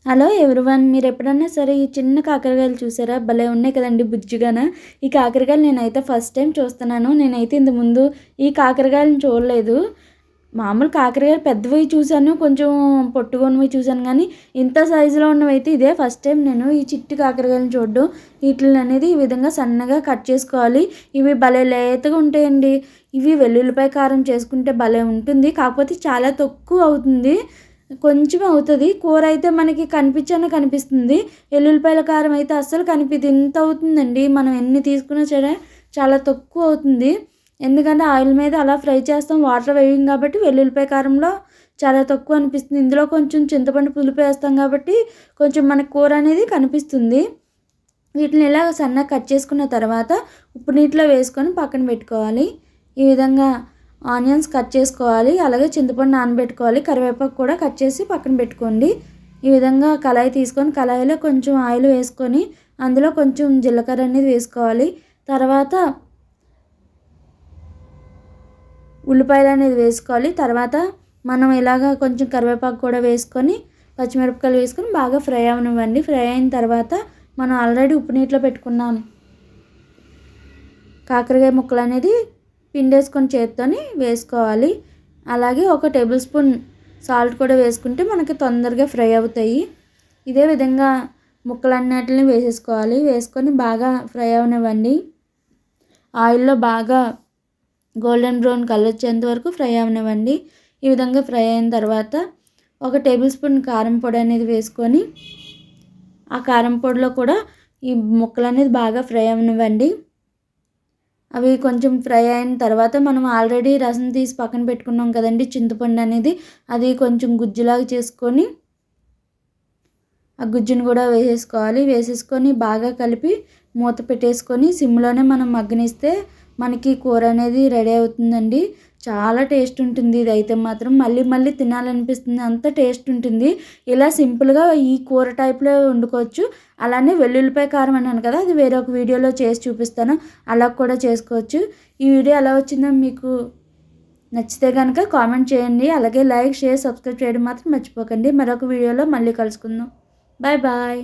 Hello everyone, మీరు ఎప్పుడన్నా సరే ఈ చిన్న కాకరకాయలు చూసారా? భలే ఉన్నాయి కదండి బుజ్జిగాన. ఈ కాకరకాయలు నేనైతే ఫస్ట్ టైం చూస్తున్నాను. నేనైతే ఇంతకుముందు ఈ కాకరకాయలను చూడలేదు. మామూలు కాకరకాయలు పెద్దవి చూశాను, కొంచెం పొట్టుగొన్నవి చూశాను, కానీ ఇంత సైజులో ఉన్నవైతే ఇదే ఫస్ట్ టైం నేను ఈ చిట్టి కాకరకాయలను చూడడం. వీటిని అనేది ఈ విధంగా సన్నగా కట్ చేసుకోవాలి. ఇవి భలే లేతగా ఉంటాయండి. ఇవి వెల్లుల్లిపాయ కారం చేసుకుంటే భలే ఉంటుంది, కాకపోతే చాలా తక్కువ అవుతుంది, కొంచెం అవుతుంది. కూర అయితే మనకి కనిపిస్తుంది, ఎల్లుల్లిపాయల కారం అయితే అస్సలు కనిపించదు. ఇంత అవుతుందండి, మనం ఎన్ని తీసుకున్నా సరే చాలా తక్కువ అవుతుంది. ఎందుకంటే ఆయిల్ మీద అలా ఫ్రై చేస్తాం, వాటర్ వేయం కాబట్టి వెల్లుల్లిపాయ కారంలో చాలా తక్కువ అనిపిస్తుంది. ఇందులో కొంచెం చింతపండు పులుపు వేస్తాం కాబట్టి కొంచెం మనకు కూర అనేది కనిపిస్తుంది. వీటిని ఇలా సన్నగా కట్ చేసుకున్న తర్వాత ఉప్పు నీటిలో వేసుకొని పక్కన పెట్టుకోవాలి. ఈ విధంగా ఆనియన్స్ కట్ చేసుకోవాలి, అలాగే చింతపండు నానబెట్టుకోవాలి, కరివేపాకు కూడా కట్ చేసి పక్కన పెట్టుకోండి. ఈ విధంగా కళాయి తీసుకొని కళాయిలో కొంచెం ఆయిల్ వేసుకొని అందులో కొంచెం జీలకర్ర అనేది వేసుకోవాలి. తర్వాత ఉల్లిపాయలు అనేది వేసుకోవాలి. తర్వాత మనం ఇలాగ కొంచెం కరివేపాకు కూడా వేసుకొని పచ్చిమిరపకాయలు వేసుకొని బాగా ఫ్రై అవనివ్వండి. ఫ్రై అయిన తర్వాత మనం ఆల్రెడీ ఉప్పు నీటిలో పెట్టుకున్నాం కాకరకాయ ముక్కలు అనేది పిండేసుకొని చేత్తోని వేసుకోవాలి. అలాగే ఒక టేబుల్ స్పూన్ సాల్ట్ కూడా వేసుకుంటే మనకి తొందరగా ఫ్రై అవుతాయి. ఇదే విధంగా ముక్కలన్నిటిని వేసేసుకోవాలి. వేసుకొని బాగా ఫ్రై అవనివ్వండి. ఆయిల్లో బాగా గోల్డెన్ బ్రౌన్ కలర్ వచ్చేంత వరకు ఫ్రై అవనివ్వండి. ఈ విధంగా ఫ్రై అయిన తర్వాత ఒక టేబుల్ స్పూన్ కారం పొడి అనేది వేసుకొని ఆ కారం పొడిలో కూడా ఈ ముక్కలు అనేది బాగా ఫ్రై అవనివ్వండి. అవి కొంచెం ఫ్రై అయిన తర్వాత మనం ఆల్రెడీ రసం తీసి పక్కన పెట్టుకున్నాం కదండి చింతపండు అనేది, అది కొంచెం గుజ్జులాగా చేసుకొని ఆ గుజ్జును కూడా వేసేసుకోవాలి. వేసేసుకొని బాగా కలిపి మూత పెట్టేసుకొని సిమ్లోనే మనం మగ్గనిస్తే మనకి కూర అనేది రెడీ అవుతుందండి. చాలా టేస్ట్ ఉంటుంది. ఇది అయితే మాత్రం మళ్ళీ మళ్ళీ తినాలనిపిస్తుంది, అంత టేస్ట్ ఉంటుంది. ఇలా సింపుల్గా ఈ కూర టైప్లో వండుకోవచ్చు. అలానే వెల్లుల్లిపాయ కారం అన్నాను కదా, అది వేరొక వీడియోలో చేసి చూపిస్తాను, అలా కూడా చేసుకోవచ్చు. ఈ వీడియో ఎలా వచ్చిందో మీకు నచ్చితే కనుక కామెంట్ చేయండి. అలాగే లైక్, షేర్, సబ్స్క్రైబ్ చేయడం మాత్రం మర్చిపోకండి. మరొక వీడియోలో మళ్ళీ కలుసుకుందాం. Bye bye.